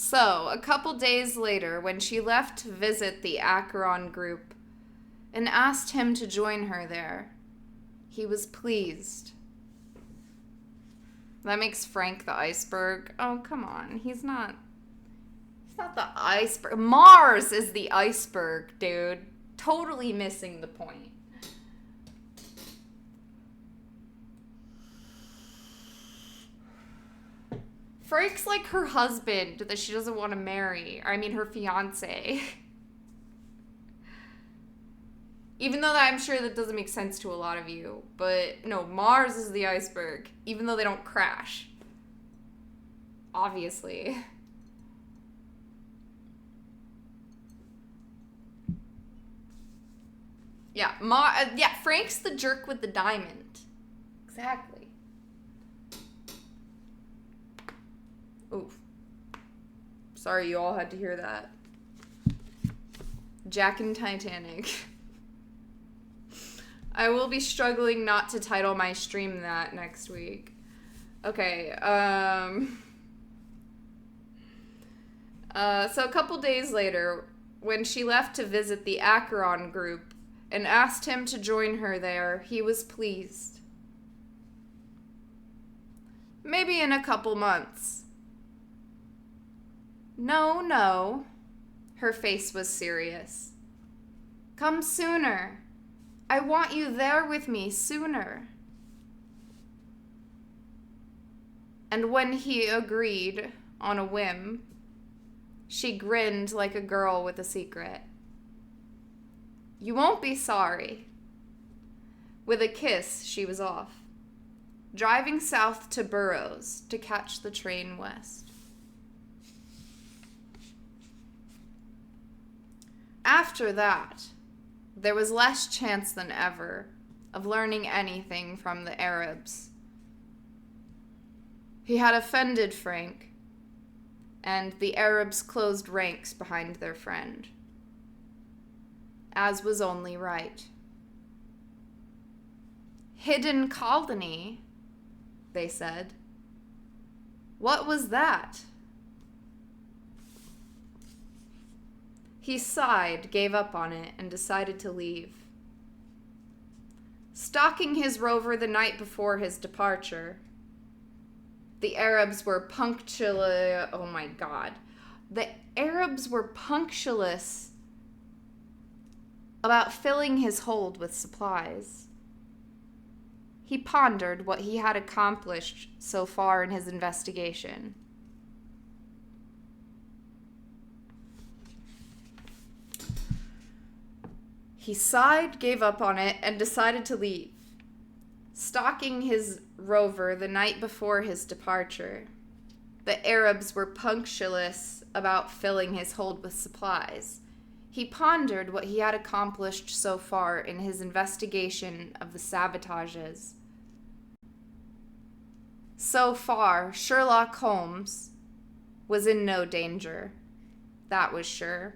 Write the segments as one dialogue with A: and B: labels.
A: So, a couple days later, when she left to visit the Acheron group and asked him to join her there, he was pleased. That makes Frank the iceberg. Oh, come on. He's not the iceberg. Mars is the iceberg, dude. Totally missing the point. Frank's like her husband that she doesn't want to marry. I mean, her fiance. Even though I'm sure that doesn't make sense to a lot of you. But no, Mars is the iceberg. Even though they don't crash. Obviously. Yeah, Frank's the jerk with the diamond. Exactly. Oof. Sorry you all had to hear that. Jack and Titanic. I will be struggling not to title my stream that next week. Okay, so a couple days later, when she left to visit the Acheron group and asked him to join her there, he was pleased. Maybe in a couple months. No. Her face was serious. Come sooner. I want you there with me sooner. And when he agreed on a whim, she grinned like a girl with a secret. You won't be sorry. With a kiss, she was off, driving south to Burroughs to catch the train west. After that, there was less chance than ever of learning anything from the Arabs. He had offended Frank, and the Arabs closed ranks behind their friend, as was only right. Hidden colony, they said. What was that? He sighed, gave up on it, and decided to leave. Stalking his rover the night before his departure, the Arabs were punctilious. Oh my God. The Arabs were punctilious about filling his hold with supplies. He pondered what he had accomplished so far in his investigation. He sighed, gave up on it, and decided to leave. Stalking his rover the night before his departure, the Arabs were punctilious about filling his hold with supplies. He pondered what he had accomplished so far in his investigation of the sabotages. So far, Sherlock Holmes was in no danger. That was sure.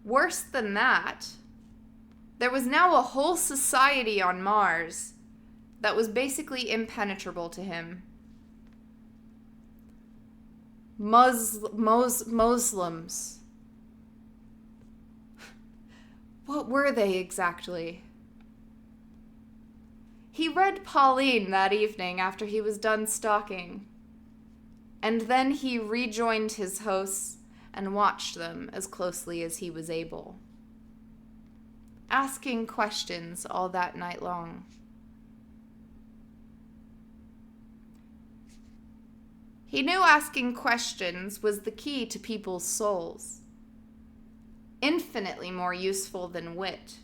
A: Worse than that, there was now a whole society on Mars that was basically impenetrable to him. Muslims. What were they exactly? He read Pauline that evening after he was done stalking, and then he rejoined his hosts and watched them as closely as he was able, asking questions all that night long. He knew asking questions was the key to people's souls, infinitely more useful than wit.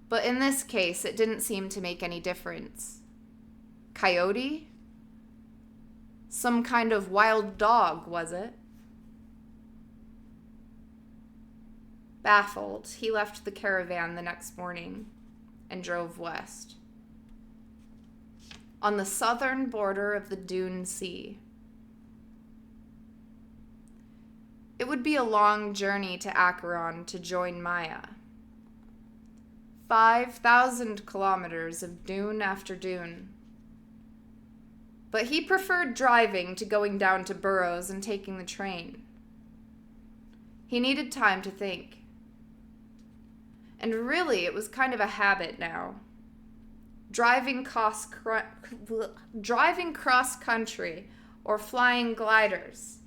A: But in this case, it didn't seem to make any difference. Coyote? Some kind of wild dog, was it? Baffled, he left the caravan the next morning and drove west. On the southern border of the Dune Sea. It would be a long journey to Acheron to join Maya. 5,000 kilometers of dune after dune. but he preferred driving to going down to Burroughs and taking the train. He needed time to think. And really, it was kind of a habit now. Driving cross-country or flying gliders.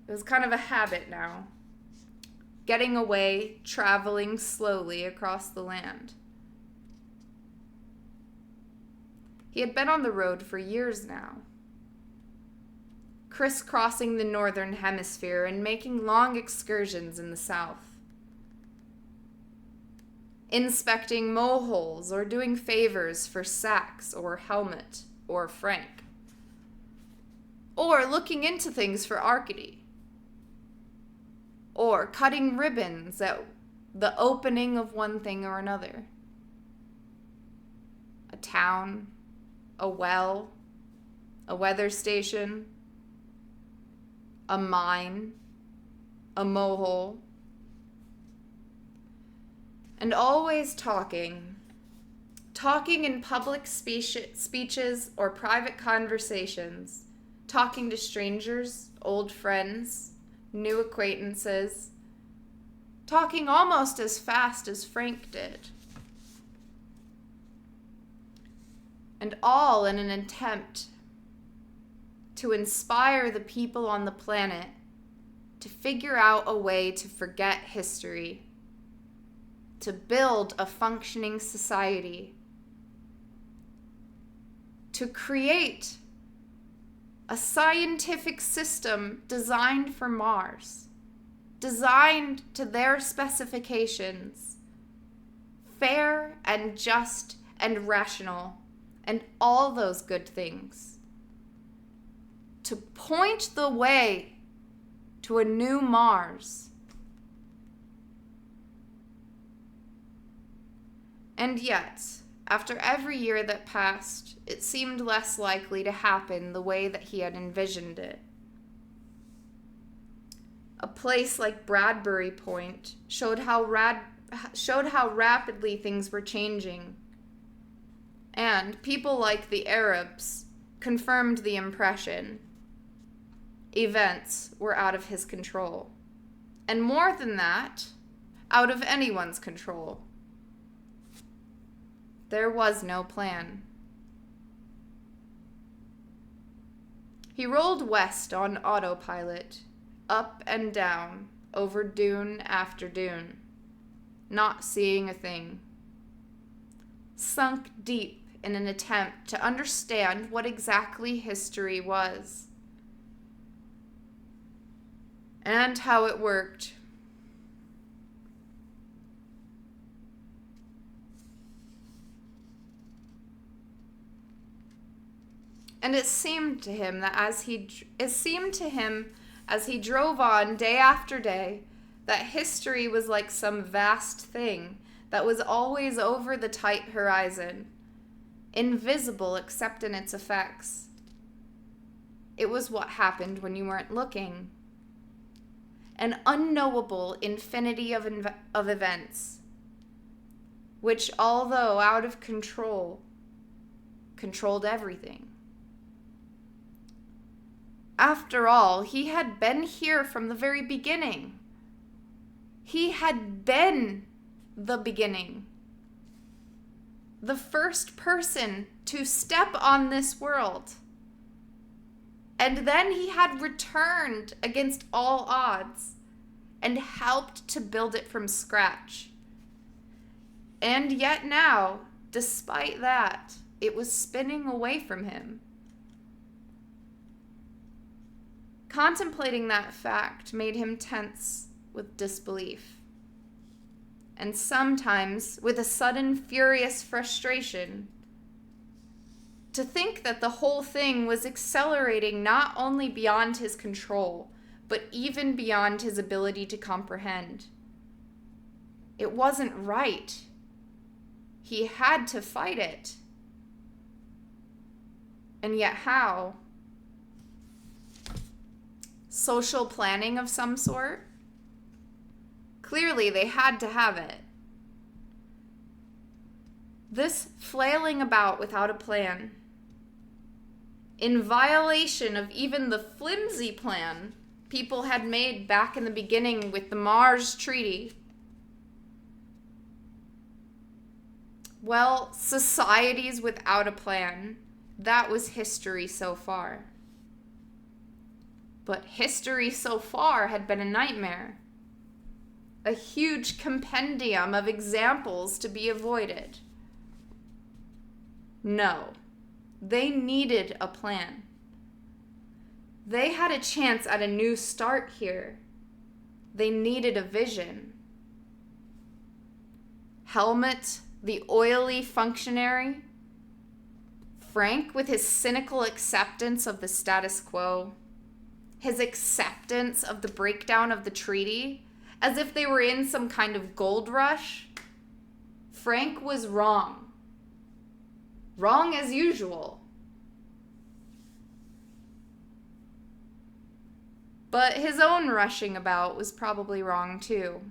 A: It was kind of a habit now. Getting away, traveling slowly across the land. He had been on the road for years now, crisscrossing the northern hemisphere and making long excursions in the south. Inspecting moleholes or doing favors for Sachs or Helmut or Frank. Or looking into things for Arcady. Or cutting ribbons at the opening of one thing or another. A town, a well, a weather station, a mine, a mohole. And always talking in public speeches or private conversations, talking to strangers, old friends, new acquaintances, talking almost as fast as Frank did. And all in an attempt to inspire the people on the planet to figure out a way to forget history, to build a functioning society, to create a scientific system designed for Mars, designed to their specifications, fair and just and rational, and all those good things. To point the way to a new Mars. And yet, after every year that passed, it seemed less likely to happen the way that he had envisioned it. A place like Bradbury Point showed how rapidly things were changing. And people like the Arabs confirmed the impression. Events were out of his control. And more than that, out of anyone's control. There was no plan. He rolled west on autopilot, up and down, over dune after dune, not seeing a thing. Sunk deep in an attempt to understand what exactly history was. And how it worked. And it seemed to him as he drove on day after day that history was like some vast thing that was always over the tight horizon, invisible except in its effects. It was what happened when you weren't looking. An unknowable infinity of events, which, although out of control, controlled everything. After all, he had been here from the very beginning. He had been the beginning. The first person to step on this world. And then he had returned against all odds and helped to build it from scratch. And yet now, despite that, it was spinning away from him. Contemplating that fact made him tense with disbelief. And sometimes with a sudden furious frustration. To think that the whole thing was accelerating not only beyond his control, but even beyond his ability to comprehend. It wasn't right. He had to fight it. And yet how? Social planning of some sort? Clearly they had to have it. This flailing about without a plan, in violation of even the flimsy plan people had made back in the beginning with the Mars Treaty. Well, societies without a plan, that was history so far. But history so far had been a nightmare. A huge compendium of examples to be avoided. No, they needed a plan. They had a chance at a new start here. They needed a vision. Helmut, the oily functionary, Frank with his cynical acceptance of the status quo, his acceptance of the breakdown of the treaty, as if they were in some kind of gold rush. Frank was wrong. Wrong as usual. But his own rushing about was probably wrong too.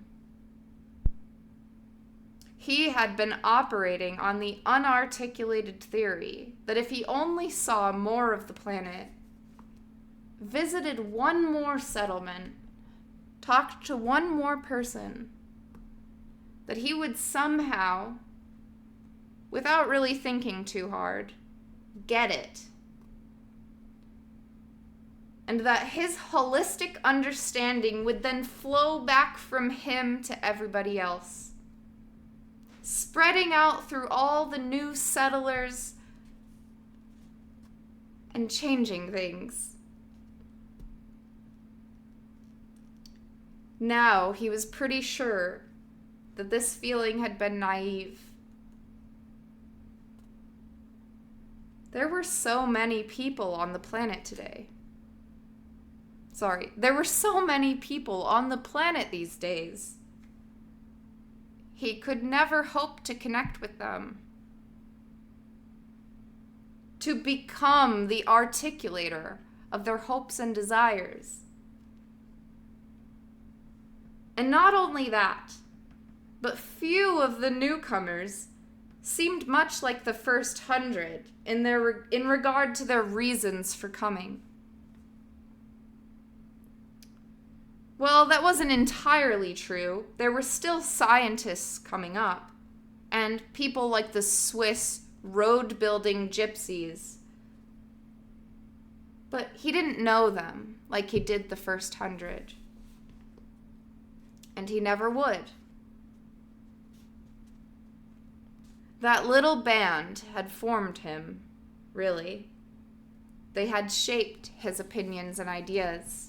A: He had been operating on the unarticulated theory that if he only saw more of the planet, visited one more settlement, talked to one more person, that he would somehow, without really thinking too hard, get it. And that his holistic understanding would then flow back from him to everybody else, spreading out through all the new settlers and changing things. Now he was pretty sure that this feeling had been naive. There were so many people on the planet today. There were so many people on the planet these days. He could never hope to connect with them, to become the articulator of their hopes and desires. And not only that, but few of the newcomers seemed much like the first 100 in regard to their reasons for coming. Well, that wasn't entirely true. There were still scientists coming up, and people like the Swiss road-building gypsies. But he didn't know them like he did the first 100. And he never would. That little band had formed him, really. They had shaped his opinions and ideas,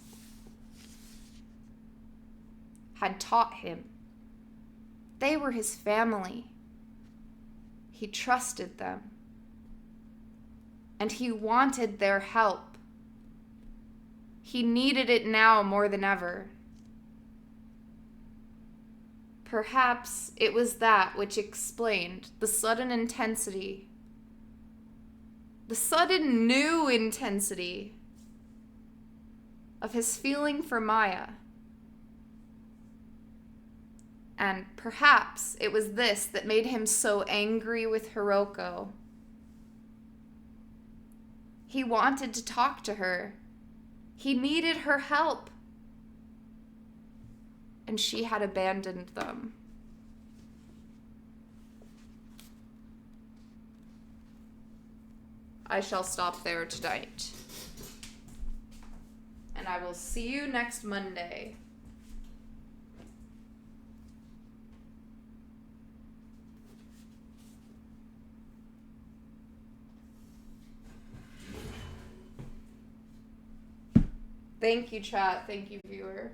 A: had taught him. They were his family. He trusted them. And he wanted their help. He needed it now more than ever. Perhaps it was that which explained the sudden intensity, the sudden new intensity of his feeling for Maya. And perhaps it was this that made him so angry with Hiroko. He wanted to talk to her. He needed her help. And she had abandoned them. I shall stop there tonight. And I will see you next Monday. Thank you, chat. Thank you, viewer.